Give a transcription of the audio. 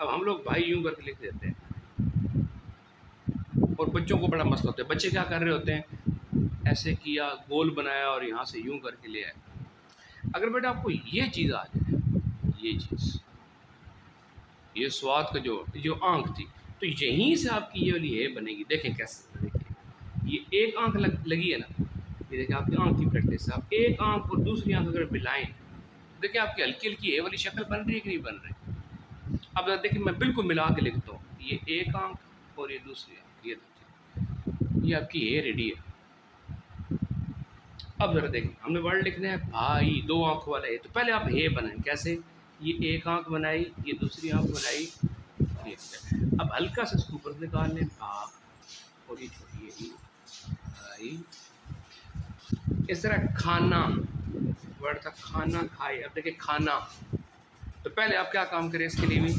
अब हम लोग भाई यूं करके लिख देते हैं और बच्चों को बड़ा मसला होता है। बच्चे क्या कर रहे होते हैं, ऐसे किया, गोल बनाया और यहाँ से यूं करके ले आए। अगर बेटा आपको ये चीज़ आ जाए, ये चीज़, ये स्वाद का जो आंख थी, तो यहीं से आपकी ये वाली है बनेगी। देखें कैसे, देखिए ये एक आंख लगी है ना, ये देखिए आपकी आंख की प्रैक्टिस है। आप एक आंख और दूसरी आंख अगर मिलाएं, देखिए आपकी हल्की हल्की ए वाली शक्ल बन रही है कि नहीं बन रही। अब देखिए मैं बिल्कुल मिला के लिखता हूँ, ये एक आंख और ये दूसरी आंख, ये देखिए ये आपकी ए रेडी है। अब जरा देखें, हमने वर्ड लिखने हैं भाई, दो आंखों वाला है। तो पहले आप हे बनाएं, कैसे, ये एक आंख बनाई, ये दूसरी आंख बनाई, ये। अब हल्का से इसको ऊपर निकाल लें, भाग, और ये छोटी भाई। इस तरह खाना, वर्ड था खाना, खाए। अब देखिए खाना, तो पहले आप क्या काम करें इसके लिए भी,